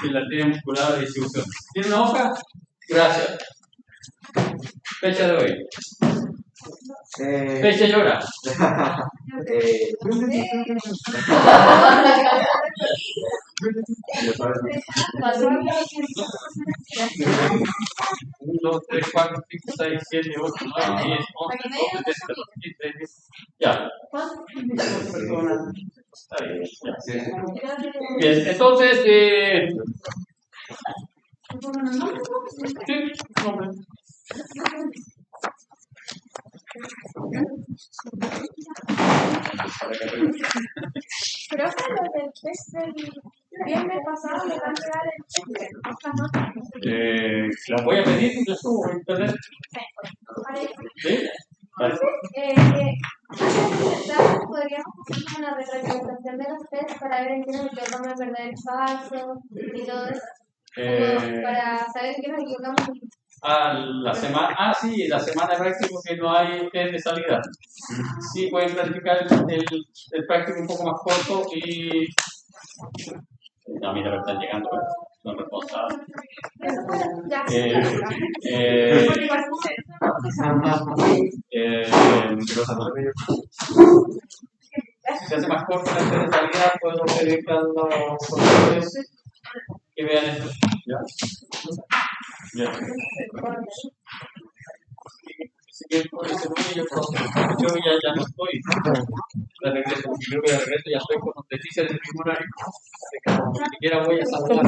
en la arteria muscular de distribución. ¿Tiene una hoja? Gracias. Fecha de hoy. Fecha y hora. 1, 2, 3, 4, 5, 6, 7, 8, 9, 10, 11, 12, 13, 14, 15, 16. Ya. Está bien. Ya. Bien, entonces, sí, nombre. Creo que lo del test del viernes pasado me van a dar el test. La voy a pedir y la subo a internet. ¿Sí? Vale. Podríamos hacer una retroalimentación de los test para ver en qué nos equivocamos, verdad, el falso y todo eso. Para saber en qué nos equivocamos. La semana, sí, la semana práctica que no hay test de salida. Sí, pueden planificar el práctico un poco más corto y. No, mira, me están llegando, son responsables. Si se hace más corto la test de salida, puedo pedir a los profesores que vean esto. ¿Ya? Ya. Yo ya no estoy. De regreso, creo que de regreso ya estoy con noticias del tribunal. Ni siquiera voy a saludar.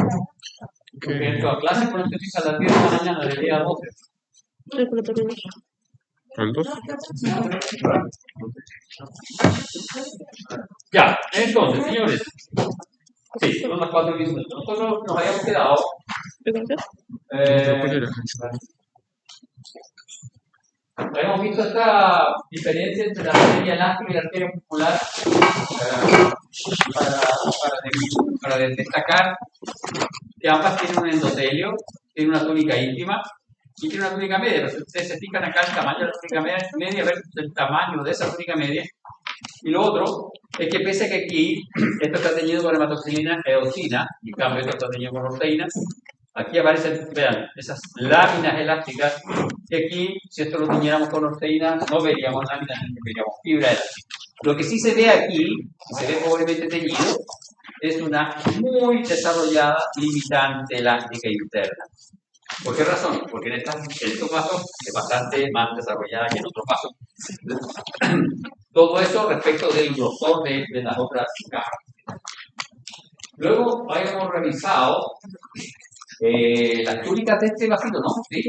Porque entro a clase con noticias a las 10 de la mañana del día 12. Ya, entonces, señores. Sí, son las 4:15. Nosotros nos habíamos quedado. Hemos visto esta diferencia entre la arteria elástica y la arteria muscular para destacar que ambas tienen un endotelio, tienen una túnica íntima y tienen una túnica media. Pero si ustedes se fijan acá el tamaño de la túnica media versus el tamaño de esa túnica media. Y lo otro es que pese a que aquí esto está teñido con hematoxilina eosina, y en cambio esto está teñido con orteína, aquí aparecen, vean, esas láminas elásticas, que aquí, si esto lo teñiéramos con orteína, no veríamos láminas, sino que veríamos fibra elástica. Lo que sí se ve aquí, si se ve pobremente teñido, es una muy desarrollada limitante elástica interna. ¿Por qué razón? Porque en estos vasos es bastante más desarrollada que en otros vasos. Todo eso respecto del grosor de las otras cajas. Luego habíamos revisado las túnicas de este vasito, ¿no? ¿Sí?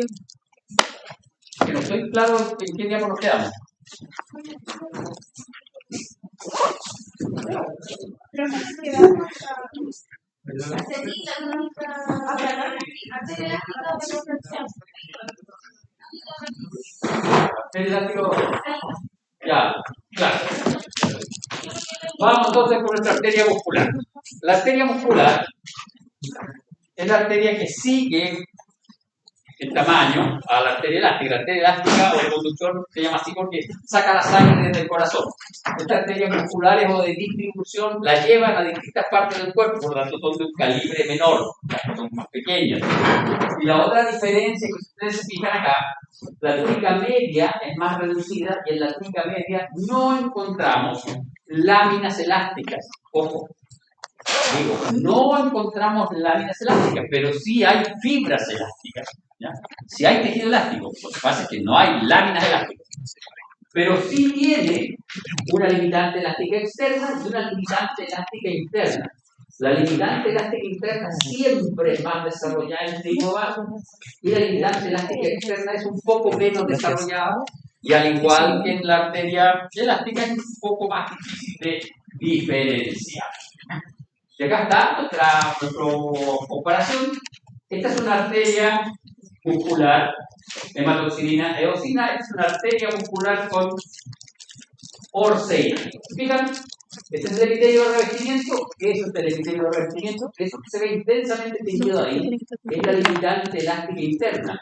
Que no estoy claro en qué diablos nos quedamos. Creo que nos quedamos Ya, claro. Vamos entonces con nuestra arteria muscular. La arteria muscular es la arteria que sigue en tamaño a la arteria elástica. La arteria elástica o el conductor se llama así porque saca la sangre desde el corazón. Estas arterias musculares o de distribución la llevan a distintas partes del cuerpo, por lo tanto son de un calibre menor, son más pequeñas. Y la otra diferencia que ustedes se fijan acá, la túnica media es más reducida y en la túnica media no encontramos láminas elásticas. Ojo, digo, no encontramos láminas elásticas, pero sí hay fibras elásticas. ¿Ya? Si hay tejido elástico, lo que pasa es que no hay láminas elásticas, pero sí tiene una limitante elástica externa y una limitante elástica interna. La limitante elástica interna siempre es más desarrollada en el trigo vaso y la limitante elástica externa es un poco menos desarrollada y al igual que en la arteria elástica es un poco más difícil de diferenciar. Y acá está nuestra comparación. Esta es una arteria muscular, hematoxilina eosina, es una arteria muscular con orseína. ¿Fijan? Este es el epitelio de revestimiento. Eso es el epitelio de revestimiento. Eso que se ve intensamente teñido ahí es la limitante elástica interna.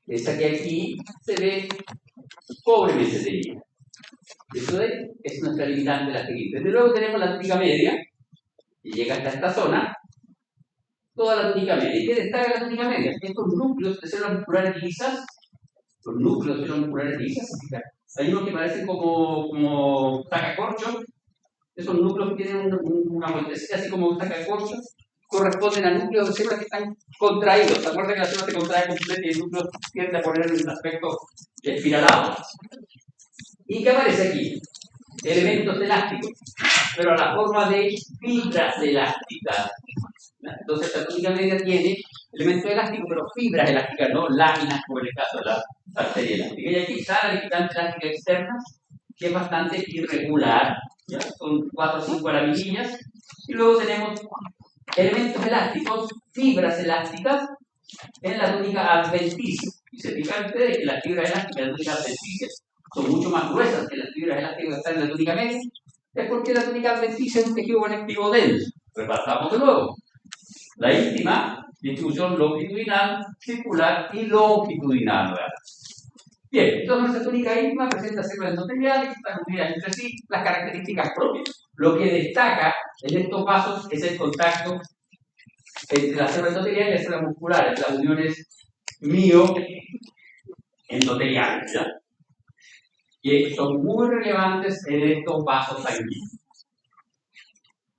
Esa que aquí se ve pobremente teñida. Eso es nuestra limitante elástica interna. Desde luego tenemos la túnica media, que llega hasta esta zona, toda la túnica media. ¿Y qué destaca la túnica media? Estos núcleos de células musculares lisas, los núcleos de células musculares lisas, hay unos que parecen como sacacorchos, esos núcleos que tienen una vueltecita así como un sacacorchos, corresponden a núcleos de células que están contraídos. ¿Se acuerdan que la célula se contrae completa y el núcleo tiende a poner un aspecto espiralado? ¿Y qué aparece aquí? Elementos elásticos, pero a la forma de fibras elásticas. Entonces, la túnica media tiene elementos elásticos, pero fibras elásticas, no láminas, como en el caso de la arteria elástica. Y aquí está la limitante elástica externa, que es bastante irregular, ¿ya? Son 4 o 5 laminillas. Y luego tenemos elementos elásticos, fibras elásticas, en la túnica adventicia. Y se fijan ustedes que las fibras elásticas de la túnica adventicia son mucho más gruesas que las fibras elásticas que están en la túnica media. Es porque la túnica adventicia es un tejido conectivo denso. Repasamos de nuevo. La íntima, distribución longitudinal, circular y longitudinal. Bien, entonces nuestra túnica íntima presenta células endoteliales que están unidas entre sí, las características propias. Lo que destaca en estos vasos es el contacto entre las células endoteliales y las células musculares, las uniones mioendoteliales, ¿ya? Que son muy relevantes en estos vasos sanguíneos.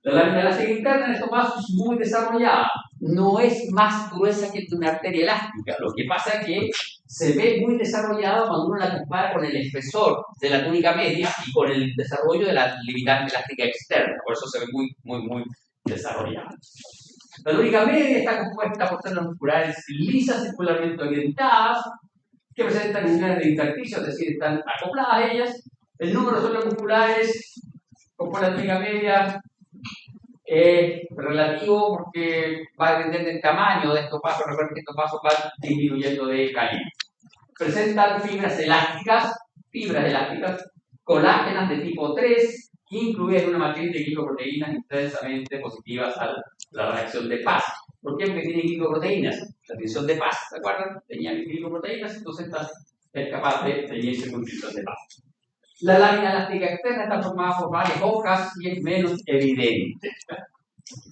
La lámina elástica interna en estos vasos es muy desarrollada, no es más gruesa que una arteria elástica. Lo que pasa es que se ve muy desarrollada cuando uno la compara con el espesor de la túnica media y con el desarrollo de la limitante elástica externa. Por eso se ve muy desarrollada. La túnica media está compuesta por células musculares lisas, circularmente orientadas, que presentan uniones de intersticio, es decir, están acopladas a ellas. El número de células musculares como la túnica media es relativo porque va a depender del tamaño de estos vasos. Recuerden que estos vasos van disminuyendo de calibre. Presentan fibras elásticas, colágenas de tipo 3, incluidas en una matriz de glicoproteínas intensamente positivas a la reacción de Paz. ¿Por qué? Porque tienen glicoproteínas. La tensión de Paz, ¿se acuerdan? Tenían glicoproteínas, entonces es capaz de teñirse con tensión de Paz. La lámina elástica externa está formada por varias hojas y es menos evidente.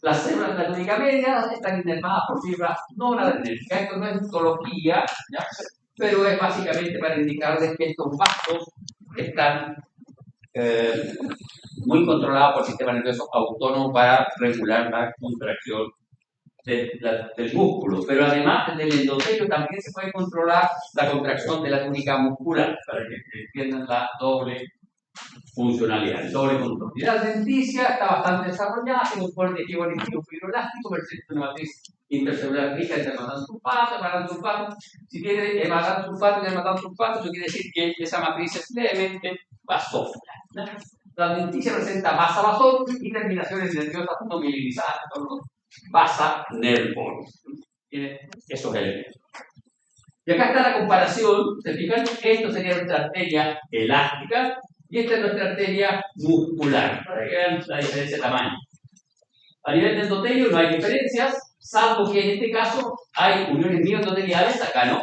Las células de la túnica media están inervadas por fibras no adrenérgicas. Esto no es histología, ¿ya? Pero es básicamente para indicarles que estos vasos están muy controlados por el sistema nervioso autónomo para regular la contracción del músculo. Pero además del endotelio también se puede controlar la contracción de la túnica muscular, para que entiendan la doble funcionalidad, el doble control. Y la adventicia está bastante desarrollada, tiene un fuerte tejido conectivo fibroelástico, presenta una matriz intercelular rica de hematanosulfato. Si tiene hematanosulfato y hematanosulfato, eso quiere decir que esa matriz es levemente basófila. La adventicia presenta basa-basón y terminaciones nerviosas no mielinizadas, basa-nervones. Tiene esos elementos. Y acá está la comparación, ¿se fijan? Esto sería nuestra arteria elástica y esta es nuestra arteria muscular, para que vean la diferencia de tamaño. A nivel de endotelio no hay diferencias, salvo que en este caso hay uniones mioendoteliales, acá no.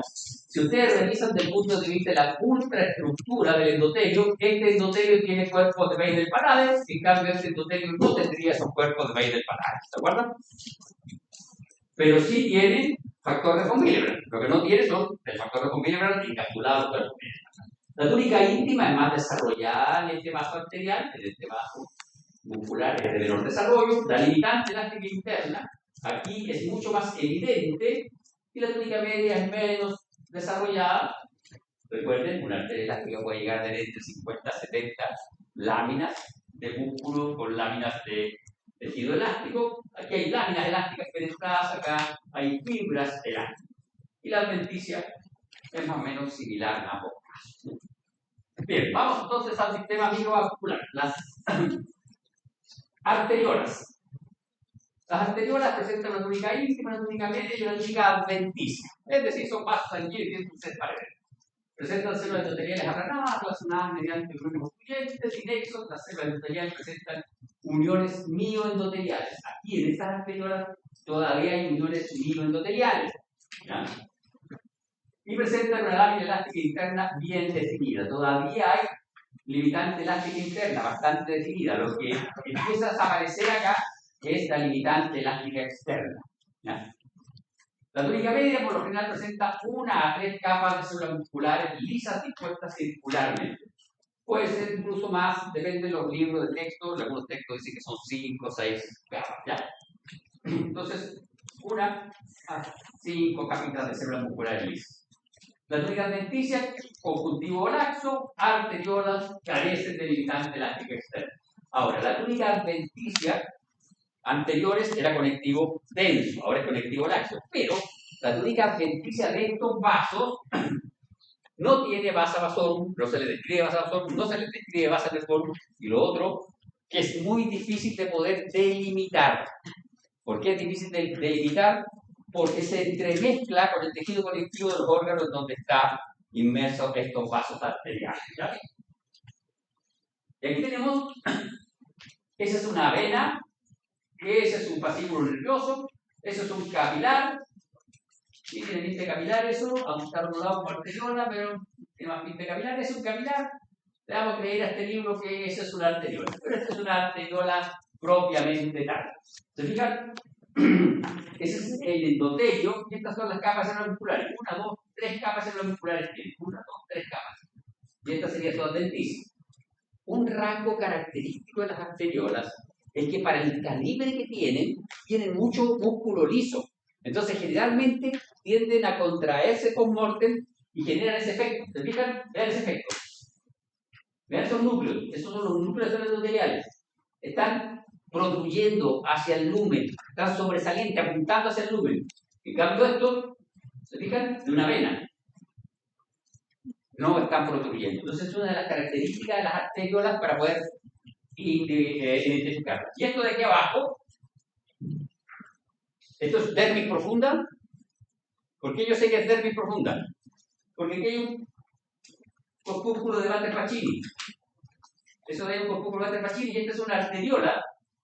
Si ustedes revisan desde el punto de vista de la ultraestructura del endotelio, este endotelio tiene cuerpos de Weidel-Parades, en cambio este endotelio no tendría esos cuerpos de Weidel-Parades, ¿de acuerdo? Pero sí tiene factor de von Willebrand. Lo que no tiene son el factor de von Willebrand encapsulado por el La túnica íntima es más desarrollada en este vaso arterial, en este vaso muscular es de menor desarrollo. La limitante elástica interna aquí es mucho más evidente y la túnica media es menos desarrollada. Recuerden, una arteria elástica puede llegar a tener entre 50 a 70 láminas de músculo con láminas de tejido elástico. Aquí hay láminas elásticas penetradas, acá hay fibras elásticas. Y la adventicia es más o menos similar a ambos casos. Bien, vamos entonces al sistema microvascular. Las arteriolas. Las arteriolas presentan una túnica íntima, una túnica media y una túnica adventicia. Es decir, son vasos sanguíneos y tienen un set paredes. Presentan células endoteliales aplanadas, relacionadas mediante uniones constituyentes y nexos. Las células endoteliales presentan uniones mioendoteliales. Aquí en estas arteriolas todavía hay uniones mioendoteliales. ¿Ya? Y presentan una lámina elástica interna bien definida. Todavía hay limitante elástica interna bastante definida. Lo que empieza a aparecer acá es la limitante elástica externa. ¿Ya? La túnica media por lo general presenta 1 a 3 capas de células musculares lisas dispuestas circularmente. Puede ser incluso más, depende de los libros de texto. Algunos textos dicen que son 5 o 6 capas. ¿Ya? Entonces, 1 a 5 capitas de células musculares lisas. La túnica adventicia, conjuntivo laxo, arteriolas, carecen de limitante elástico externo. Ahora, la túnica adventicia anteriores era conectivo denso, ahora es conectivo laxo, pero la túnica adventicia de estos vasos no tiene vasa vasorum, no se le describe vasa vasorum, no se le describe vasa nephrorum, y lo otro, que es muy difícil de poder delimitar. ¿Por qué es difícil de delimitar? Porque se entremezcla con el tejido conectivo de los órganos donde están inmersos estos vasos arteriales. ¿Ya? Y aquí tenemos, esa es una vena, ese es un fascículo nervioso, eso es un capilar. Sí, tiene pinta de capilar eso, aunque está rodado por arteriola, pero tiene más pinta de capilar. Es un capilar. Le vamos a creer a este libro que esa es una arteriola, pero esta es una arteriola propiamente tal. ¿Se fijan? Ese es el endotelio y estas son las capas células musculares. 1, 2, 3 capas células musculares tienen. 1, 2, 3 capas. Y esta sería su adventicia. Un rasgo característico de las arteriolas es que para el calibre que tienen mucho músculo liso. Entonces, generalmente tienden a contraerse con mortem y generan ese efecto. ¿Se fijan? Vean ese efecto. Vean esos núcleos. Esos son los núcleos endoteliales. Están protrudiendo hacia el lumen. Están sobresalientes, apuntando hacia el lumen. En cambio, esto, ¿se fijan? De una vena. No están protruyendo. Entonces, es una de las características de las arteriolas para poder identificarlas. Y esto de aquí abajo, esto es dermis profunda. ¿Por qué yo sé que es dermis profunda? Porque aquí hay un corpúsculo de Walter Pacini. Eso de un corpúsculo de Walter Pacini y esta es una arteriola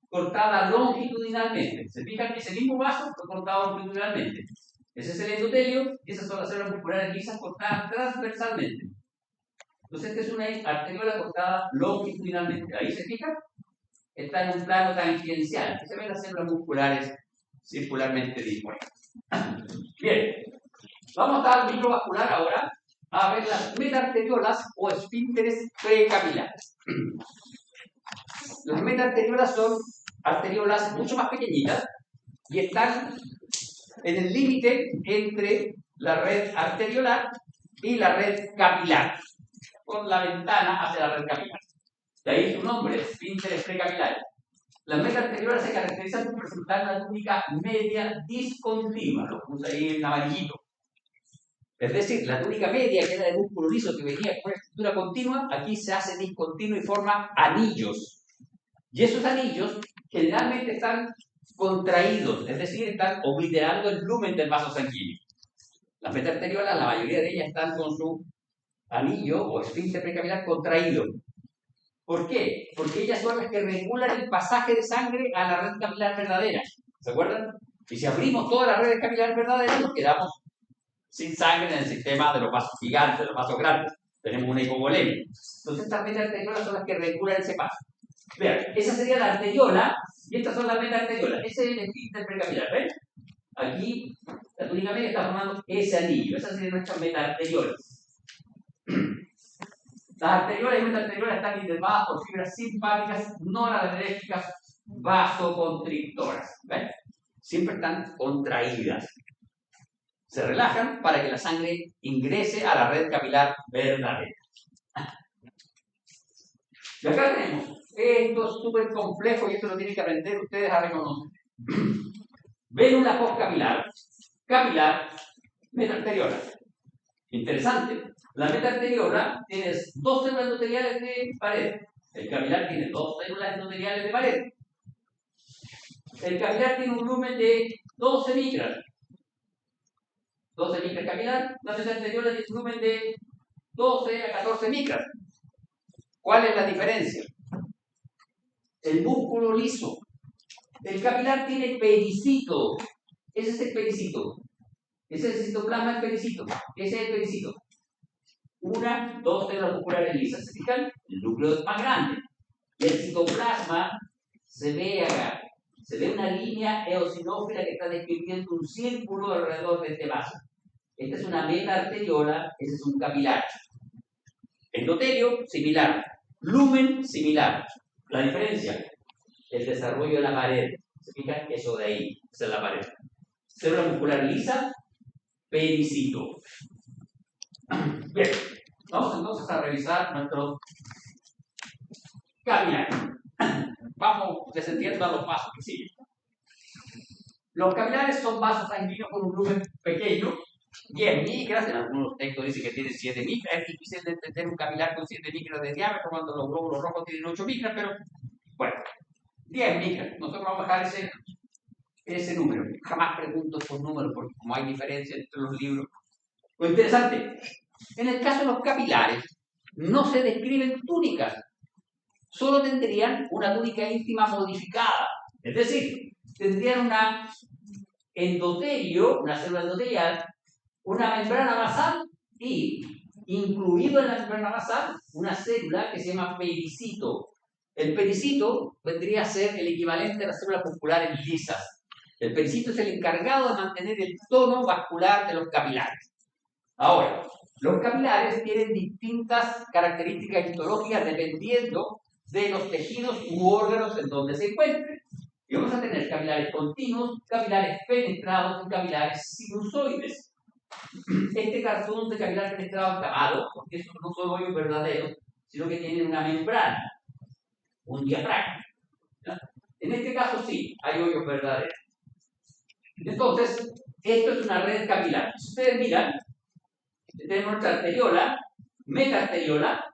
cortada longitudinalmente. ¿Se fijan? Ese mismo vaso fue cortado longitudinalmente. Ese es el endotelio y esas son las células musculares lisas cortadas transversalmente. Entonces, esta es una arteriola cortada longitudinalmente. Ahí se fija, está en un plano tangencial. Aquí se ven las células musculares circularmente dispuestas. Bien, vamos al microvascular ahora a ver las metaarteriolas o esfínteres precapilares. Las metaarteriolas son arteriolas mucho más pequeñitas y están en el límite entre la red arteriolar y la red capilar, con la ventana hacia la red capilar. De ahí su nombre, esfínteres precapilares. Las metaarteriolas se caracterizan por presentar una túnica media discontinua, lo puse ahí en amarillito. Es decir, la túnica media, que era de músculo liso que venía con una estructura continua, aquí se hace discontinuo y forma anillos. Y esos anillos generalmente están contraídos, es decir, están obliterando el lumen del vaso sanguíneo. Las metaarteriolas, la mayoría de ellas están con su anillo o esfínter precapilar contraído. ¿Por qué? Porque ellas son las que regulan el pasaje de sangre a la red capilar verdadera. ¿Se acuerdan? Y si abrimos todas las redes capilares verdaderas, nos quedamos sin sangre en el sistema de los vasos gigantes, de los vasos grandes. Tenemos una hipovolemia. Entonces, estas metaarteriolas son las que regulan ese paso. Vean, esa sería la arteriola y estas son las metaarteriolas. Ese es el esfínter precapilar, ¿ven? Aquí, la túnica media está formando ese anillo. Esas serían nuestras metaarteriolas. Las arteriolas y metaarteriolas están inervadas por fibras simpáticas noradrenérgicas vasoconstrictoras. ¿Ven? Siempre están contraídas. Se relajan para que la sangre ingrese a la red capilar verdadera. Y acá tenemos, esto es súper complejo y esto lo tienen que aprender ustedes a reconocer. Vérula postcapilar, capilar, metaarteriola. Interesante. La metaarteriola tiene 2 células endoteliales de pared. El capilar tiene 2 células endoteliales de pared. El capilar tiene un lumen de 12 micras. 12 micras capilar, la metaarteriola tiene un lumen de 12 a 14 micras. ¿Cuál es la diferencia? El músculo liso. El capilar tiene pericito. Ese es el pericito. Ese es el citoplasma del pericito. Ese es el pericito. 1, 2 células musculares lisas. ¿Se fijan? El núcleo es más grande. Y el citoplasma se ve acá. se ve una línea eosinófila que está describiendo un círculo alrededor de este vaso. Esta es una metaarteriola, ese es un capilar. Endotelio, similar. Lumen, similar. La diferencia, el desarrollo de la pared. ¿Se fijan? Eso de ahí, esa es la pared. Célula muscular lisa, pericito. Bien, vamos entonces a revisar nuestros capilares. Vamos descendiendo a los vasos que siguen. Los capilares son vasos sanguíneos con un volumen pequeño, 10 micras, en algunos textos dicen que tienen 7 micras. Es difícil de entender un capilar con 7 micras de diámetro cuando los glóbulos rojos tienen 8 micras, pero bueno, 10 micras. Nosotros vamos a dejar ese número. Jamás pregunto por números porque como hay diferencia entre los libros. Lo interesante, en el caso de los capilares, no se describen túnicas, solo tendrían una túnica íntima modificada. Es decir, tendrían una endotelio, una célula endotelial, una membrana basal y, incluido en la membrana basal, una célula que se llama pericito. El pericito vendría a ser el equivalente a las células musculares lisas. El pericito es el encargado de mantener el tono vascular de los capilares. Ahora, los capilares tienen distintas características histológicas dependiendo de los tejidos u órganos en donde se encuentren. Y vamos a tener capilares continuos, capilares penetrados y capilares sinusoides. Este cartón de capilar penetrado está malo, porque estos no son hoyos verdaderos, sino que tienen una membrana, un diafragma. ¿Ya? En este caso sí, hay hoyos verdaderos. Entonces, esto es una red capilar. Si ustedes miran, tenemos nuestra arteriola, metaarteriola,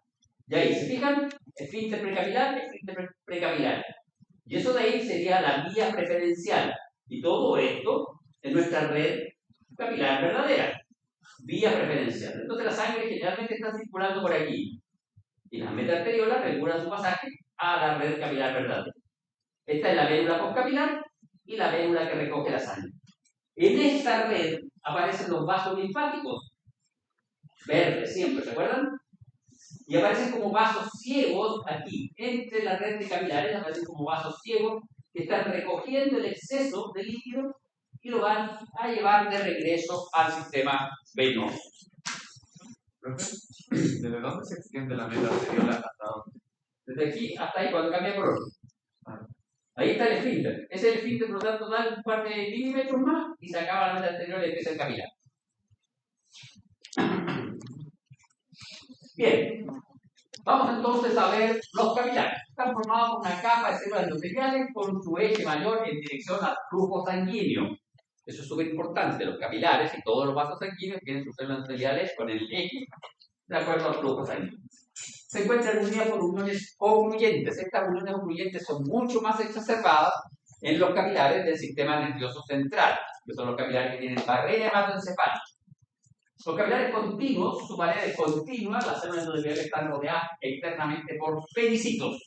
y ahí, ¿se fijan? Esfínter precapilar, esfínter precapilar. Y eso de ahí sería la vía preferencial. Y todo esto es nuestra red capilar verdadera. Vía preferencial. Entonces la sangre generalmente está circulando por aquí. Y las metaarteriolas regulan su pasaje a la red capilar verdadera. Esta es la vérula postcapilar y la vérula que recoge la sangre. En esta red aparecen los vasos linfáticos. Verdes siempre, ¿se acuerdan? Y aparecen como vasos ciegos aquí, entre la red de capilares, aparecen como vasos ciegos que están recogiendo el exceso de líquido y lo van a llevar de regreso al sistema venoso. ¿Desde dónde se extiende la metaarteriola hasta dónde? Desde aquí hasta ahí, cuando cambia color. Ahí está el esfínter. Ese esfínter, por lo tanto, da un par de milímetros más y se acaba la metaarteriola y empieza el capilar. Bien, vamos entonces a ver los capilares. Están formados por una capa de células endoteliales con su eje mayor en dirección al flujo sanguíneo. Eso es súper importante. Los capilares y todos los vasos sanguíneos tienen sus células endoteliales con el eje de acuerdo al flujo sanguíneo. Se encuentran unidas por uniones ocluyentes. Estas uniones ocluyentes son mucho más exacerbadas en los capilares del sistema nervioso central, que son los capilares que tienen barrera hematoencefálica. Los capilares continuos, su pared es continua, las células endoteliales están rodeadas externamente por pericitos.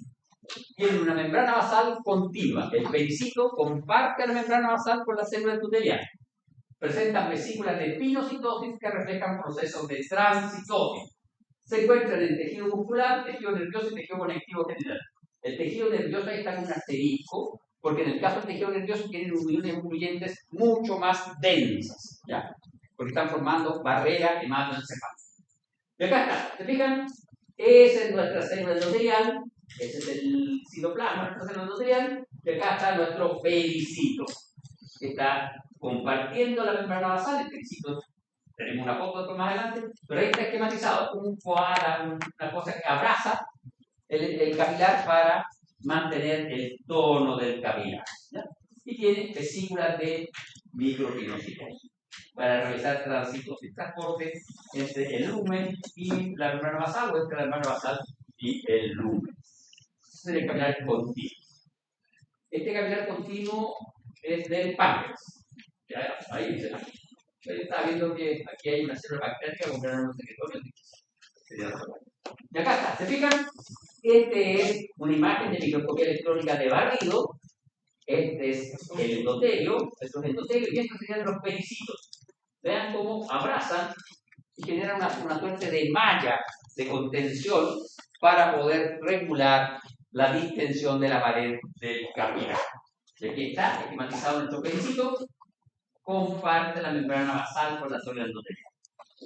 Tienen una membrana basal continua. El pericito comparte la membrana basal con la célula endotelial. Presentan vesículas de pinocitosis que reflejan procesos de transitosis. Se encuentran en tejido muscular, tejido nervioso y tejido conectivo general. El tejido nervioso ahí está con un asterisco, porque en el caso del tejido nervioso tienen uniones ocluyentes mucho más densas, ¿ya? Porque están formando barrera hematoencefálica. Y acá está, ¿se fijan? Esa es nuestra célula endotelial, ese es el citoplasma de nuestra célula endotelial, y acá está nuestro pericito, que está compartiendo la membrana basal. El pericito, tenemos una foto después más adelante, pero ahí está esquematizado como un koala, una cosa que abraza el capilar para mantener el tono del capilar, ¿ya? Y tiene vesículas de micropinocitos para realizar tránsitos y transporte entre el lumen y la membrana basal, o entre la membrana basal y el lumen. Ese es el capilar continuo. Este capilar continuo es del páncreas. Ya, ahí dice. Yo estaba viendo que aquí hay una célula bacteriana con granos secretorios. Y acá está, ¿se fijan? Este es una imagen de microscopía electrónica de barrido. Este es el endotelio, estos es endotelio, y estos serían los pericitos. Vean cómo abrazan y generan una suerte de malla de contención para poder regular la distensión de la pared del capilar. Y aquí está, esquematizado nuestro pericito, comparte la membrana basal con la célula endotelial.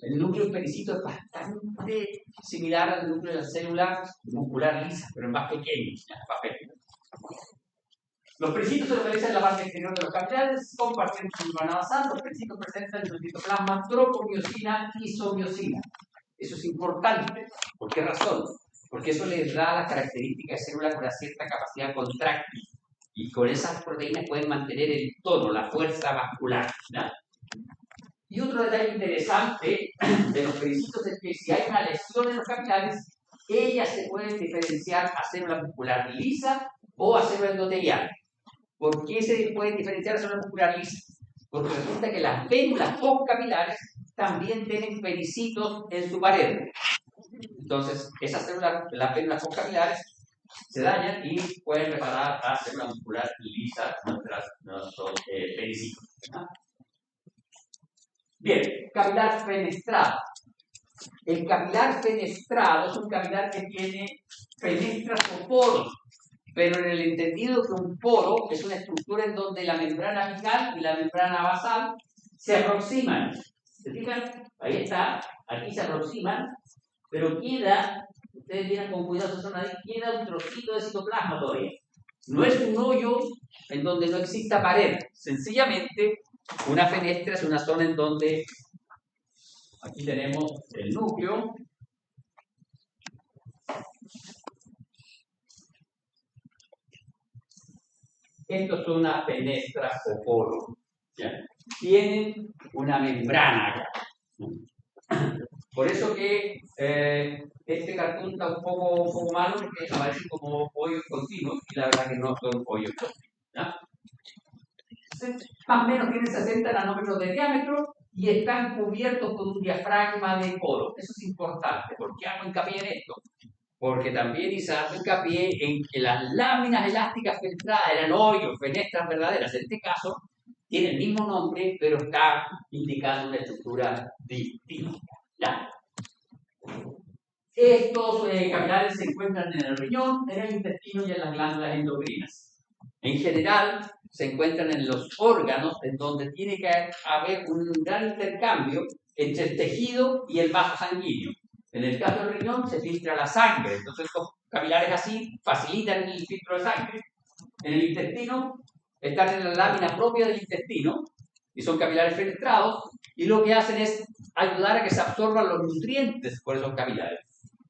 El núcleo del pericito es bastante similar al núcleo de la célula muscular lisa, pero es más pequeño. Los pericitos se localizan en la parte exterior de los capilares, comparten su membrana basal. Los pericitos presentan en su citoplasma tropomiosina y isomiosina. Eso es importante. ¿Por qué razón? Porque eso les da las características de célula con una cierta capacidad contráctil. Y con esas proteínas pueden mantener el tono, la fuerza vascular. ¿Ya? Y otro detalle interesante de los pericitos es que si hay una lesión en los capilares, ellas se pueden diferenciar a célula muscular lisa o a célula endotelial. ¿Por qué se pueden diferenciar a célula muscular lisa? Porque resulta que las vénulas postcapilares también tienen pericitos en su pared. Entonces, esas células, las vénulas postcapilares, se dañan y pueden reparar a célula muscular lisa nuestros pericitos. ¿No? Bien, capilar fenestrado. El capilar fenestrado es un capilar que tiene fenestras o poros, pero en el entendido que un poro es una estructura en donde la membrana apical y la membrana basal se aproximan. ¿Se fijan? Ahí está, aquí se aproximan, pero queda, ustedes miran con cuidado esa zona ahí, queda un trocito de citoplasma todavía. No es un hoyo en donde no exista pared, sencillamente una fenestra es una zona en donde aquí tenemos el núcleo. Esto son unas fenestras o poros. ¿Ya? Tienen una membrana acá. Por eso que este cartón está un poco malo porque aparece como hoyos continuos y la verdad que no son hoyos continuos. Más o menos tienen 60 nanómetros de diámetro y están cubiertos con un diafragma de poro. Eso es importante. ¿Por qué hago hincapié en esto? Porque también hizo hincapié en que las láminas elásticas fenestradas eran hoyos, fenestras verdaderas. En este caso, tiene el mismo nombre, pero está indicando una estructura distinta. ¿Ya? Estos capilares se encuentran en el riñón, en el intestino y en las glándulas endocrinas. En general, se encuentran en los órganos, en donde tiene que haber un gran intercambio entre el tejido y el vaso sanguíneo. En el caso del riñón se filtra la sangre, entonces estos capilares así facilitan el filtro de sangre. En el intestino están en la lámina propia del intestino y son capilares fenestrados y lo que hacen es ayudar a que se absorban los nutrientes por esos capilares.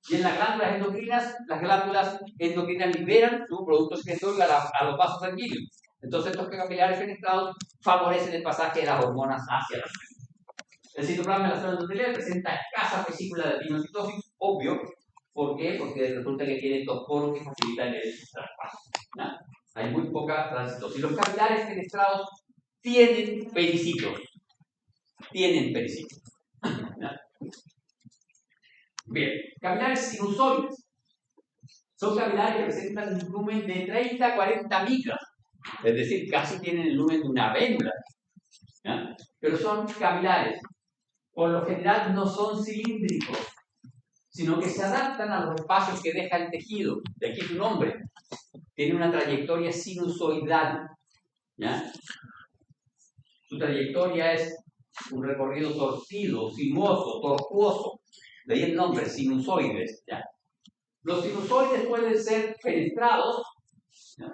Y en las glándulas endocrinas, las glándulas endocrinas liberan su producto secretorio a los vasos sanguíneos. Entonces estos capilares fenestrados favorecen el pasaje de las hormonas hacia la sangre. El citoplasma de la célula endotelial presenta escasa vesícula de pinocitosis, obvio. ¿Por qué? Porque resulta que tiene dos poros que facilitan el traspaso. ¿No? Hay muy poca transitosis. Los capilares fenestrados tienen pericitos. ¿No? Bien, capilares sinusoides. Son capilares que presentan un lumen de 30 a 40 micras. Es decir, casi tienen el lumen de una vénula. ¿Ya? Pero son capilares. Por lo general no son cilíndricos, sino que se adaptan a los espacios que deja el tejido. De aquí su nombre. Tiene una trayectoria sinusoidal. ¿Ya? Su trayectoria es un recorrido torcido, sinuoso, tortuoso. De ahí el nombre, sinusoides. ¿Ya? Los sinusoides pueden ser fenestrados. ¿Ya?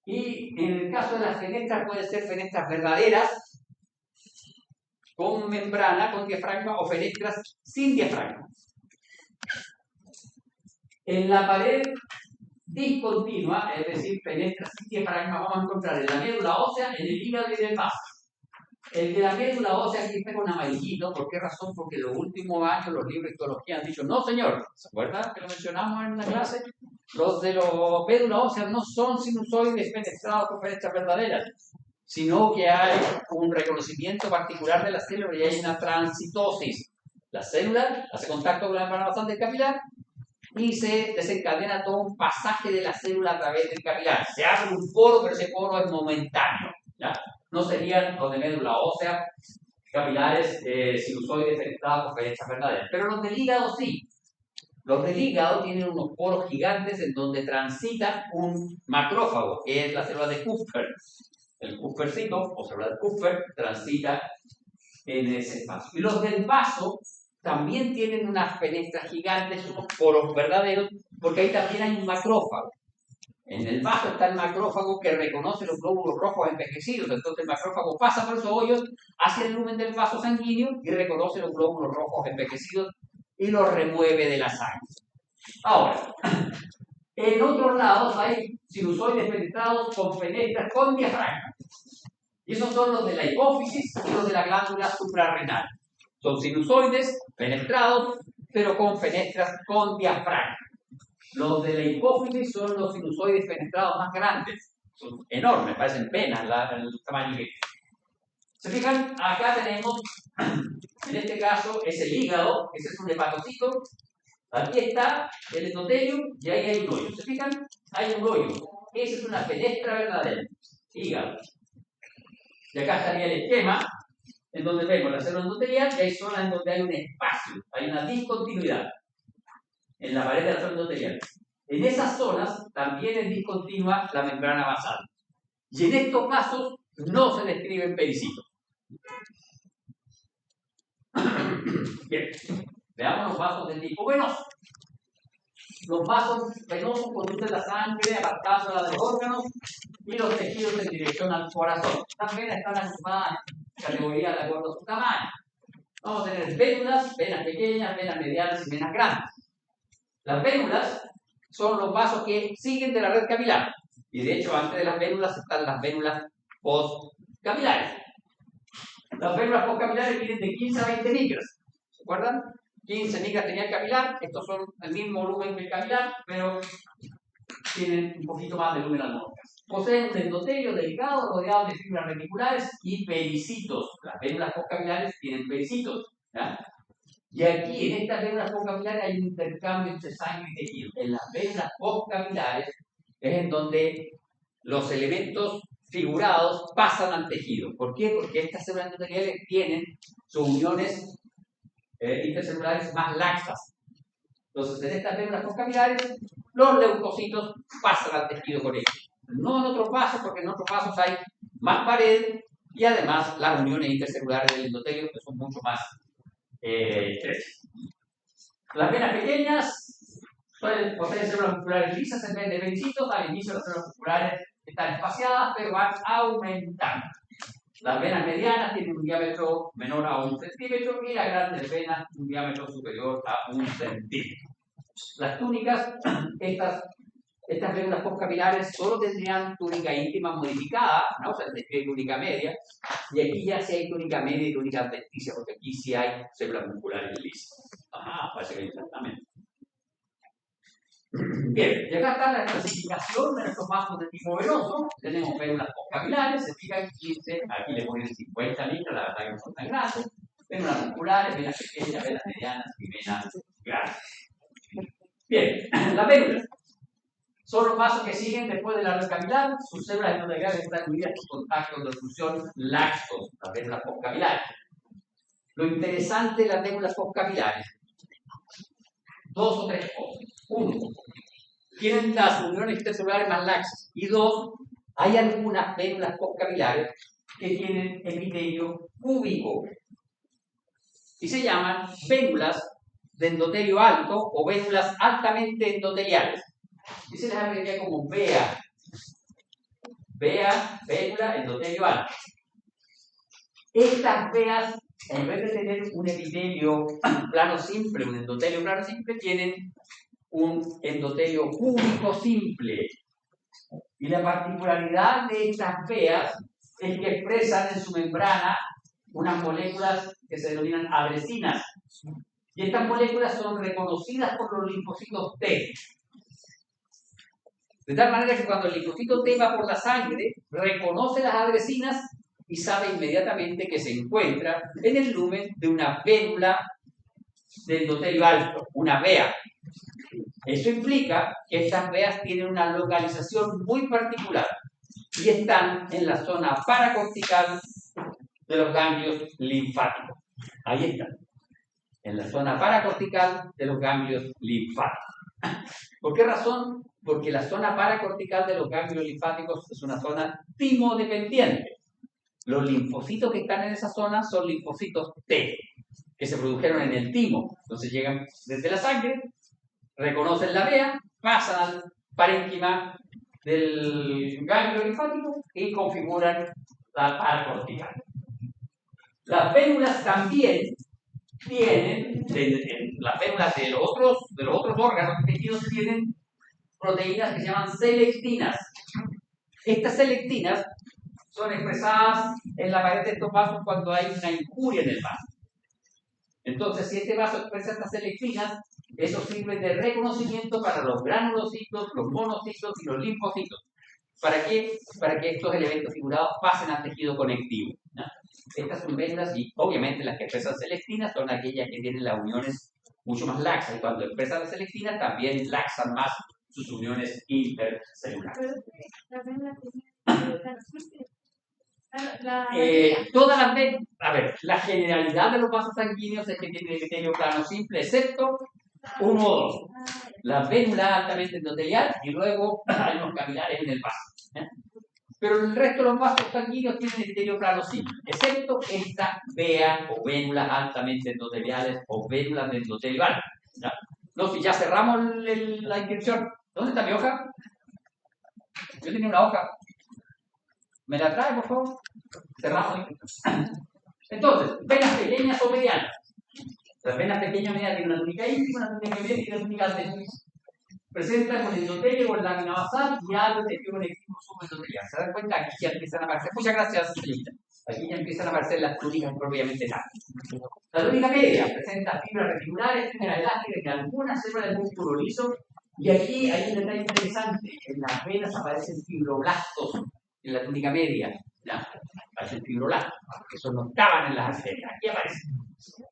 Y en el caso de las fenestras pueden ser fenestras verdaderas, con membrana, con diafragma, o fenestras sin diafragma. En la pared discontinua, es decir, fenestras sin diafragma, vamos a encontrar en la médula ósea, en el hígado y en el vaso. El de la médula ósea aquí está con amarillito. ¿Por qué razón? Porque en los últimos años los libros de histología han dicho, no señor, ¿se acuerdan que lo mencionamos en la clase? Los de la médula ósea no son sinusoides fenestrados con fenestras verdaderas, sino que hay un reconocimiento particular de la célula y hay una transitosis. La célula hace contacto con la membrana basal del capilar y se desencadena todo un pasaje de la célula a través del capilar. Se abre un poro, pero ese poro es momentáneo. ¿Ya? No serían los de médula ósea, capilares sinusoides fenestrados con fenestras verdaderas. Pero los del hígado sí. Los del hígado tienen unos poros gigantes en donde transita un macrófago, que es la célula de Kupffer. El Kupfercito, o célula de Kupffer, transita en ese espacio. Y los del vaso también tienen unas fenestras gigantes, unos poros verdaderos, porque ahí también hay un macrófago. En el vaso está el macrófago que reconoce los glóbulos rojos envejecidos. Entonces el macrófago pasa por esos hoyos hacia el lumen del vaso sanguíneo y reconoce los glóbulos rojos envejecidos y los remueve de la sangre. Ahora, en otros lados hay sinusoides penetrados con fenestras con diafragma. Y esos son los de la hipófisis y los de la glándula suprarrenal. Son sinusoides penetrados, pero con fenestras con diafragma. Los de la hipófisis son los sinusoides penetrados más grandes. Son enormes, parecen penas el tamaño que tienen. ¿Se fijan? Acá tenemos, en este caso, es el hígado, ese es un hepatocito. Aquí está el endotelio y ahí hay un hoyo. ¿Se fijan? Hay un hoyo. Esa es una fenestra verdadera. Hígado. Y acá estaría el esquema, en donde vemos la célula endotelial y hay zonas en donde hay un espacio, hay una discontinuidad en la pared de la célula endotelial. En esas zonas también es discontinua la membrana basal. Y en estos casos no se describen pericitos. Bien, veamos los vasos de tipo venoso. Los vasos venosos conducen la sangre apartándola de los órganos y los tejidos en dirección al corazón. Estas venas están agrupadas en categorías de acuerdo a su tamaño. Vamos a tener vénulas, venas pequeñas, venas medianas y venas grandes. Las vénulas son los vasos que siguen de la red capilar. Y de hecho, antes de las vénulas están las vénulas postcapilares. Las vénulas postcapilares tienen de 15 a 20 micras. ¿Se acuerdan? 15 micras tenía el capilar. Estos son el mismo volumen que el capilar, pero tienen un poquito más de volumen al monocaso. Poseen un endotelio delgado rodeado de fibras reticulares y pericitos. Las vénulas postcapilares tienen pericitos. ¿Ya? Y aquí, en estas vénulas postcapilares, hay un intercambio entre sangre y tejido. En las vénulas postcapilares es en donde los elementos figurados pasan al tejido. ¿Por qué? Porque estas células endoteliales tienen sus uniones intercelulares más laxas. Entonces, en estas vénulas postcapilares, los leucocitos pasan al tejido con ellos. No en otros vasos, porque en otros vasos hay más pared y además las uniones intercelulares del endotelio que son mucho más estrechas. Las venas pequeñas poseen células musculares lisas en vez de vericitos. Al inicio las células musculares están espaciadas, pero van aumentando. Las venas medianas tienen un diámetro menor a 1 centímetro y las grandes venas un diámetro superior a 1 centímetro. Las túnicas, estas vénulas postcapilares solo tendrían túnica íntima modificada, ¿no? O sea, se describe túnica media, y aquí ya sí hay túnica media y túnica adventicia, porque aquí sí hay células musculares lisas. Ajá, parece que exactamente. Bien, y acá está la clasificación de nuestros vasos de tipo venoso. Tenemos vénulas postcapilares, se fijan 15, aquí le ponen 50 litros, la verdad que no son tan grandes. Vénulas musculares, venas pequeñas, venas medianas y venas grandes. Bien, las vénulas son los vasos que siguen después de la red capilar. Sus células endoteliales están unidas por contactos de fusión laxos, las vénulas postcapilares. Lo interesante de las vénulas postcapilares, dos o tres cosas. Uno, tienen las uniones intercelulares más laxas. Y dos, hay algunas vénulas postcapilares que tienen epitelio cúbico y se llaman vénulas de endotelio alto o vénulas altamente endoteliales. Y se les abreviaría como VEA. VEA, vénula endotelio alto. Estas VEAs, en vez de tener un epitelio plano simple, un endotelio plano simple, tienen un endotelio cúbico simple. Y la particularidad de estas VEAs es que expresan en su membrana unas moléculas que se denominan adresinas. Y estas moléculas son reconocidas por los linfocitos T. De tal manera que cuando el linfocito T va por la sangre, reconoce las adresinas y sabe inmediatamente que se encuentra en el lumen de una vénula de endotelio alto, una VEA. Eso implica que estas veas tienen una localización muy particular y están en la zona paracortical de los ganglios linfáticos. Ahí están. en la zona paracortical de los ganglios linfáticos. ¿Por qué razón? Porque la zona paracortical de los ganglios linfáticos es una zona timodependiente. Los linfocitos que están en esa zona son linfocitos T, que se produjeron en el timo. Entonces llegan desde la sangre, reconocen la vea, pasan al parénquima del ganglio linfático y configuran la paracortical. Las vénulas también tienen, las vénulas de los otros órganos tejidos tienen proteínas que se llaman selectinas. Estas selectinas son expresadas en la pared de estos vasos cuando hay una injuria en el vaso. Entonces, si este vaso expresa estas selectinas, eso sirve de reconocimiento para los granulocitos, los monocitos y los linfocitos. ¿Para qué? Para que estos elementos figurados pasen al tejido conectivo, ¿no? Estas son vénulas y obviamente las que expresan selectinas son aquellas que tienen las uniones mucho más laxas y cuando expresan las selectinas también laxan más sus uniones intercelulares. Todas las venas, a ver, la generalidad de los vasos sanguíneos es que tienen epitelio plano simple, excepto uno o dos. Las vénulas altamente endotelial y luego hay unos capilares en el vaso. Pero el resto de los vasos sanguíneos tienen epitelio plano simple, excepto esta vea o vénulas altamente endoteliales o vénulas de endotelio alto. No, si ya cerramos la inscripción. ¿Dónde está mi hoja? Yo tenía una hoja. ¿Me la trae, por favor? Cerramos. Entonces, venas pequeñas o medianas. Las venas pequeñas o medianas tienen una túnica íntima, una túnica media y una túnica adventicia. Presentan con endotelio o lámina basal y algo de tejido conectivo subendotelial. ¿Se dan cuenta? Aquí ya empiezan a aparecer. Muchas gracias, señorita. Aquí ya empiezan a aparecer las túnicas propiamente tal. La túnica media presenta fibras reticulares, fibras elásticas y algunas células de músculo liso. Y aquí hay un detalle interesante. En las venas aparecen fibroblastos en la túnica media. ¿Ya? Aparecen fibroblastos, que eso no estaban en las arterias. Aquí aparecen.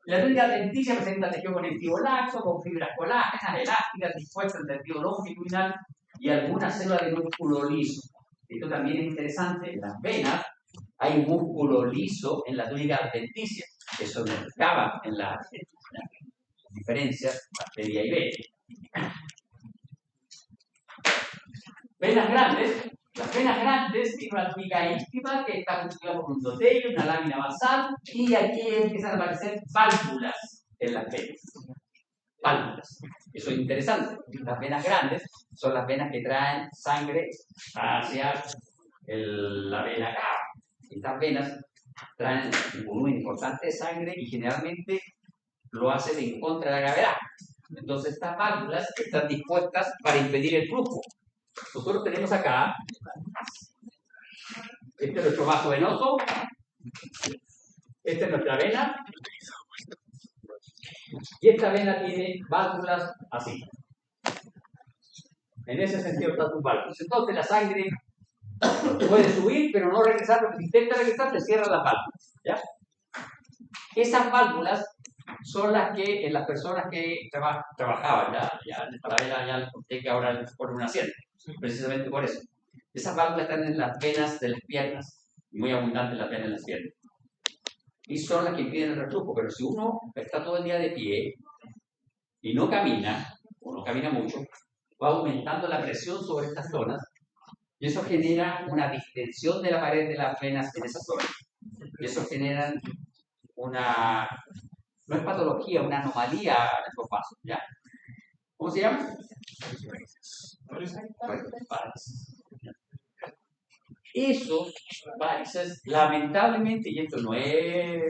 La túnica adventicia presenta tejido conectivo laxo con fibras colágenas, elásticas, dispuestas en tejido longitudinal y algunas células de músculo liso. Esto también es interesante. En las venas hay músculo liso en la túnica adventicia. Eso no estaba en las arterias. Diferencias, arteria y vena. Venas grandes. Las venas grandes tienen una túnica íntima que está constituida por un endotelio, una lámina basal y aquí empiezan a aparecer válvulas en las venas. Válvulas. Eso es interesante. Las venas grandes son las venas que traen sangre hacia la vena cava. Estas venas traen un volumen importante de sangre y generalmente lo hacen en contra de la gravedad. Entonces estas válvulas están dispuestas para impedir el flujo. Nosotros tenemos acá, este es nuestro vaso venoso, esta es nuestra vena, y esta vena tiene válvulas así. En ese sentido están sus válvulas. Entonces la sangre puede subir, pero no regresar, porque si intenta regresar, se cierran las válvulas. ¿Ya? Esas válvulas son las que en las personas que trabajaban, ya en esta vena ya les conté que ahora les ponen una sienta. Precisamente por eso. Esas válvulas están en las venas de las piernas, muy abundantes las venas de las piernas. Y son las que impiden el reflujo, pero si uno está todo el día de pie y no camina, o no camina mucho, va aumentando la presión sobre estas zonas y eso genera una distensión de la pared de las venas en esa zona. Y eso genera una, no es patología, una anomalía en estos vasos, ¿ya? ¿Cómo se llama? Varices. Esos varices, lamentablemente, y esto no es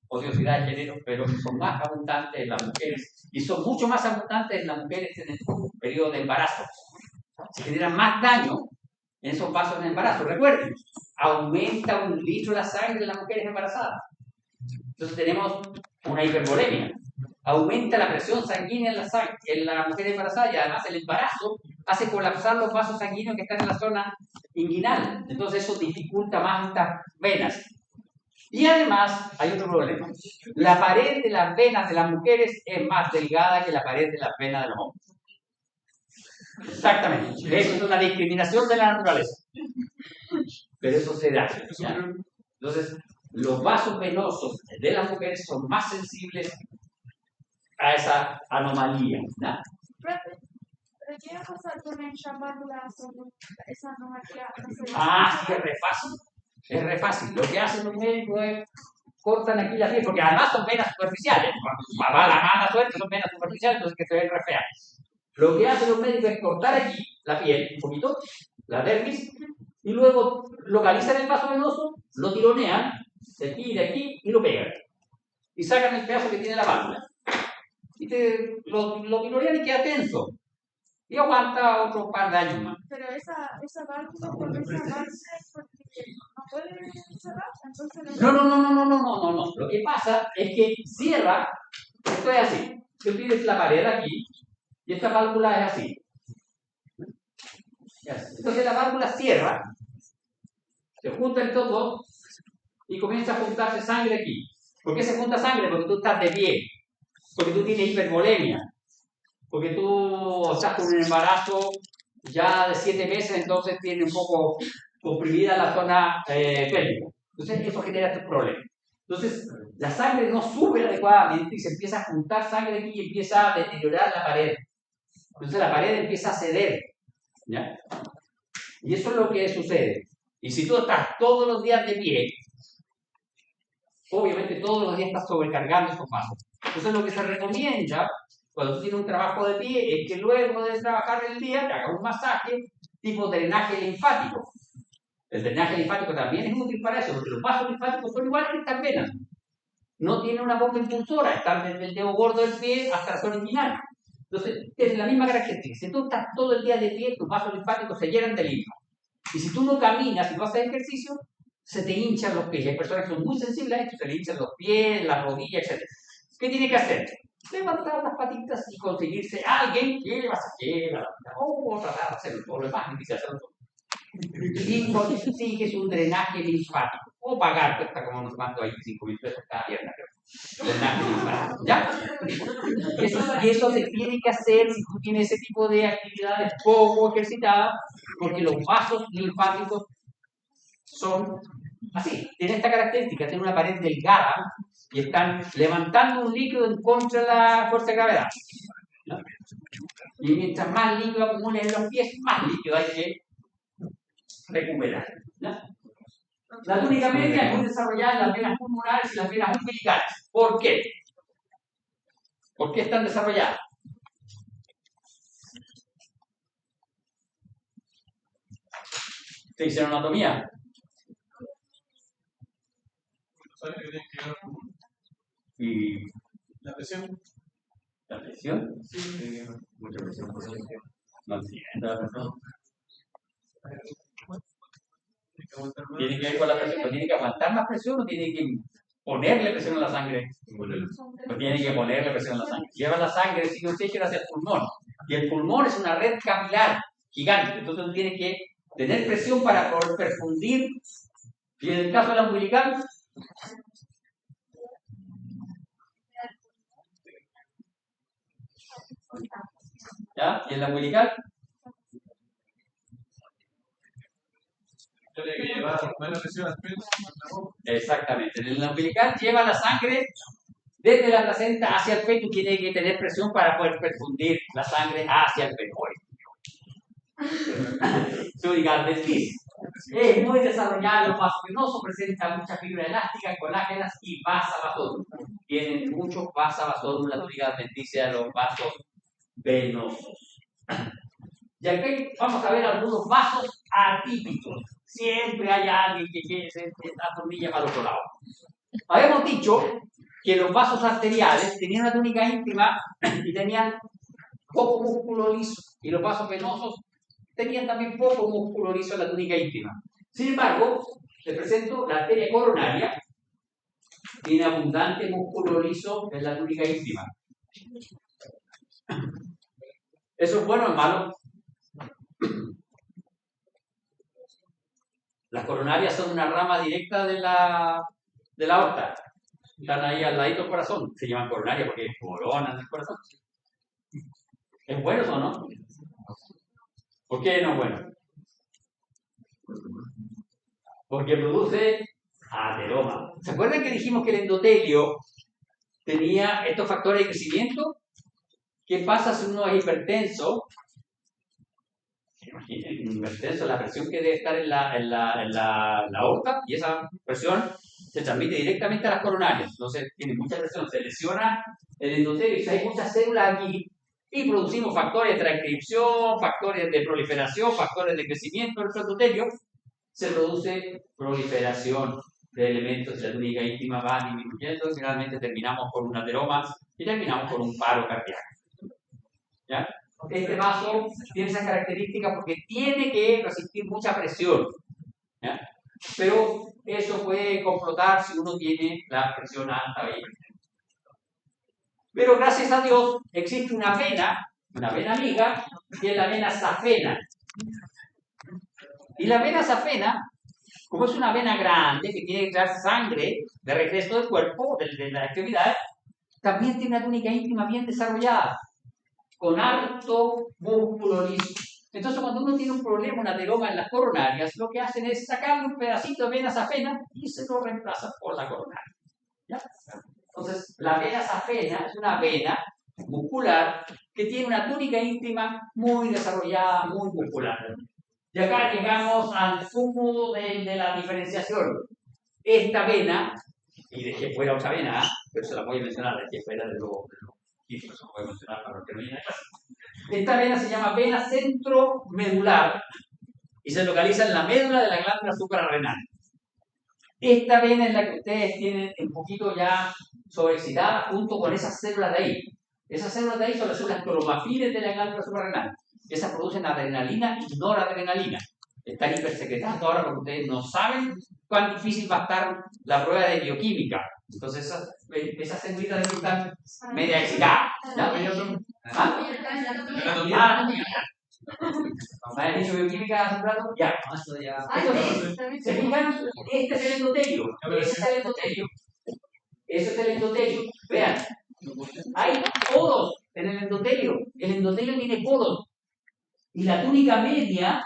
odiosidad de género, pero son más abundantes en las mujeres y son mucho más abundantes en las mujeres en el periodo de embarazo. Se genera más daño en esos vasos de embarazo. Recuerden, aumenta 1 litro la sangre en las mujeres embarazadas. Entonces tenemos una hipervolemia. Aumenta la presión sanguínea en la mujer embarazada y además el embarazo hace colapsar los vasos sanguíneos que están en la zona inguinal. Entonces eso dificulta más estas venas. Y además hay otro problema. La pared de las venas de las mujeres es más delgada que la pared de las venas de los hombres. Exactamente. Eso es una discriminación de la naturaleza. Pero eso se da. ¿Ya? Entonces, los vasos venosos de las mujeres son más sensibles a esa anomalía. ¿No? ¿Pero qué va a pasar con esa válvula sobre esa anomalía? Sí, es re fácil. Es re fácil. Lo que hacen los médicos es cortan aquí la piel, porque además son venas superficiales. Cuando va la mano suelta, son venas superficiales, entonces que se ven re feas. Lo que hacen los médicos es cortar aquí la piel, un poquito, la dermis, y luego localizan el vaso venoso, lo tironean, de aquí y de aquí, y lo pegan. Y sacan el pedazo que tiene la válvula. Y lo tironean y queda tenso. Y aguanta otro par de años más. Pero esa válvula puede cerrarse porque no puede cerrarse, entonces No. Lo que pasa es que cierra, esto es así. Tú tienes la pared aquí y esta válvula es así. Entonces la válvula cierra, se juntan estos dos y comienza a juntarse sangre aquí. ¿Por qué se junta sangre? Porque tú estás de pie, porque tú tienes hipervolemia, porque tú estás con un embarazo ya de 7 meses, entonces tienes un poco comprimida la zona pélvica. Entonces eso genera estos problemas. Entonces la sangre no sube adecuadamente y se empieza a juntar sangre aquí y empieza a deteriorar la pared. Entonces la pared empieza a ceder. ¿Ya? Y eso es lo que sucede. Y si tú estás todos los días de pie, obviamente todos los días estás sobrecargando esos vasos. Entonces lo que se recomienda cuando tú tienes un trabajo de pie es que luego de trabajar el día te hagas un masaje tipo drenaje linfático. El drenaje linfático también es útil para eso, porque los vasos linfáticos son igual que estas venas. No tienen una bomba impulsora, están desde el dedo gordo del pie hasta la zona inguinal. Entonces, tienen la misma característica. Si tú estás todo el día de pie, tus vasos linfáticos se llenan de linfa. Y si tú no caminas y no haces ejercicio, se te hinchan los pies. Hay personas que son muy sensibles a esto, se le hinchan los pies, las rodillas, etc. ¿Qué tiene que hacer? Levantar las patitas y conseguirse a alguien que le masajee la o tratar de hacerlo todo lo demás, y hacerlo todo. Y consigues un drenaje linfático. O pagar, cuesta como nos mando ahí 5.000 pesos cada pierna, creo. Drenaje linfático. ¿Ya? Y eso se tiene que hacer si tú tienes ese tipo de actividades poco ejercitadas, porque los vasos linfáticos son así, tienen esta característica, tienen una pared delgada y están levantando un líquido en contra de la fuerza de gravedad. ¿No? Y mientras más líquido acumule en los pies, más líquido hay que recuperar. ¿No? La túnica media es muy desarrollada en las venas pulmonares y las venas umbilicales. ¿Por qué? ¿Por qué están desarrolladas? ¿Se hicieron anatomía? ¿Y la presión? ¿La presión? Sí, mucha presión. No entiendo la presión. ¿Tiene que ver con la presión? ¿Tiene que aguantar más presión o tiene que ponerle presión a la sangre? Pues tiene que ponerle presión a la sangre. Lleva la sangre sin oxígeno hacia el pulmón. Y el pulmón es una red capilar gigante. Entonces tiene que tener presión para poder perfundir. Y en el caso de la umbilical, ¿ya? ¿Y en la umbilical? Tiene que llevar buena presión al pecho. Exactamente. En la umbilical lleva la sangre desde la placenta hacia el pecho, tiene que tener presión para poder perfundir la sangre hacia el pecho. Su umbilical es muy desarrollada, los vasos venosos, presenta mucha fibra elástica, colágenas y vasavasorum. Tienen muchos vasavasorum, la túnica adventicia de los vasos venosos. Y aquí vamos a ver algunos vasos atípicos. Siempre hay alguien que se atornilla para el otro lado. Habíamos dicho que los vasos arteriales tenían una túnica íntima y tenían poco músculo liso. Y los vasos venosos tenían también poco músculo liso en la túnica íntima. Sin embargo, les presento la arteria coronaria. Tiene abundante músculo liso en la túnica íntima. ¿Eso es bueno o es malo? Las coronarias son una rama directa de la aorta. Están ahí al ladito del corazón. Se llaman coronarias porque coronan el corazón. ¿Es bueno o no? ¿Por qué no es bueno? Porque produce ateroma. ¿Se acuerdan que dijimos que el endotelio tenía estos factores de crecimiento. ¿Qué pasa si uno es hipertenso? Imaginen, hipertenso, la presión que debe estar en la aorta, y esa presión se transmite directamente a las coronarias. Entonces, tiene mucha presión, se lesiona el endotelio, y hay muchas células aquí, y producimos factores de transcripción, factores de proliferación, factores de crecimiento del endotelio. Se produce proliferación de elementos de la túnica íntima, va disminuyendo, y finalmente terminamos con un ateroma y terminamos con un paro cardíaco. ¿Ya? Este vaso tiene esas características porque tiene que resistir mucha presión, ¿ya? Pero eso puede complotar si uno tiene la presión alta o hipertensa. Pero gracias a Dios existe una vena amiga, que es la vena safena. Y la vena safena, como es una vena grande que tiene que dar sangre de regreso del cuerpo, de la extremidad, también tiene una túnica íntima bien desarrollada, con alto músculo liso. Entonces, cuando uno tiene un problema, un ateroma en las coronarias, lo que hacen es sacarle un pedacito de vena safena y se lo reemplazan por la coronaria. ¿Ya? Entonces, la vena safena es una vena muscular que tiene una túnica íntima muy desarrollada, muy muscular. Y acá llegamos al sumo de la diferenciación. Esta vena, y dejé fuera otra vena, pero se la voy a mencionar, dejé fuera de lo químico, se lo voy a mencionar para que no viene acá. Esta vena se llama vena centromedular y se localiza en la médula de la glándula suprarrenal. Esta vena es la que ustedes tienen un poquito ya sobreexcitada junto con esas células de ahí. Esas células de ahí son las células cromafiles de la glándula suprarrenal. Esas producen adrenalina y noradrenalina. Están hipersecretando ahora porque ustedes no saben cuán difícil va a estar la prueba de bioquímica. Entonces esas células de aquí están media excitadas. ¿Ya? ¿Ah? ¿Me has dicho bioquímica hace un rato? Ya. Entonces, ¿se fijan? Este es el endotelio. Ese es el endotelio. Ese es el endotelio. Vean. Hay poros en el endotelio. El endotelio tiene poros. Y la túnica media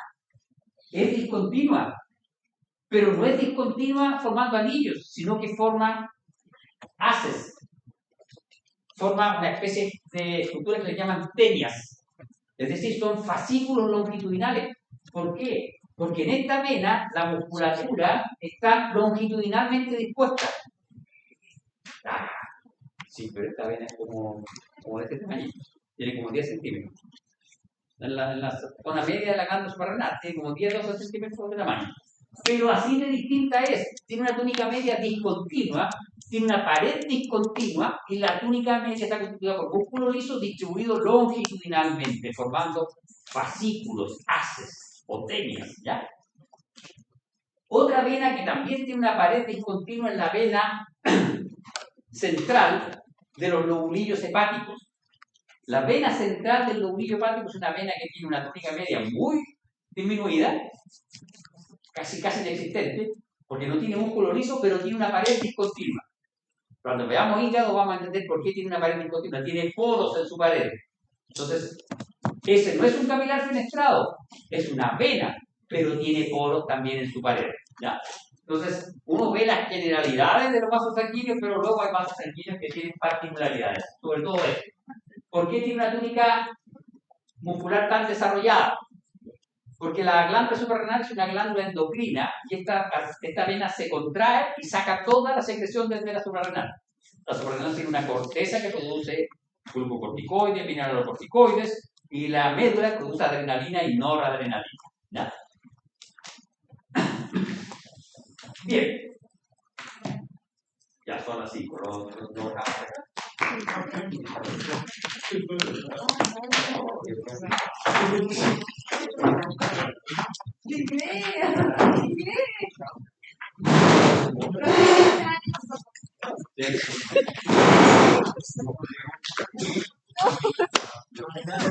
es discontinua. Pero no es discontinua formando anillos, sino que forma haces. Forma una especie de estructuras que se llaman tenias. Es decir, son fascículos longitudinales. ¿Por qué? Porque en esta vena la musculatura está longitudinalmente dispuesta. Sí, pero esta vena es como de este tamaño. Tiene como 10 centímetros. En la zona media de la glándula suprarrenal tiene como 10-12 centímetros de tamaño. Pero así de distinta es. Tiene una túnica media discontinua, tiene una pared discontinua y la túnica media está constituida por músculo liso distribuido longitudinalmente, formando fascículos, haces o tenias, ¿ya? Otra vena que también tiene una pared discontinua es la vena central de los lobulillos hepáticos. La vena central del lobulillo hepático es una vena que tiene una túnica media muy disminuida, casi inexistente, porque no tiene músculo liso, pero tiene una pared discontinua. Cuando veamos hígado vamos a entender por qué tiene una pared discontinua, tiene poros en su pared. Entonces, ese no es un capilar fenestrado, es una vena, pero tiene poros también en su pared, ¿ya? Entonces, uno ve las generalidades de los vasos sanguíneos, pero luego hay vasos sanguíneos que tienen particularidades, sobre todo este. ¿Por qué tiene una túnica muscular tan desarrollada? Porque la glándula suprarrenal es una glándula endocrina y esta vena se contrae y saca toda la secreción desde la suprarrenal. La suprarrenal tiene una corteza que produce glucocorticoides, mineralocorticoides y la médula produce adrenalina y noradrenalina. ¿Ya? Bien. Ya son las 5. Sí.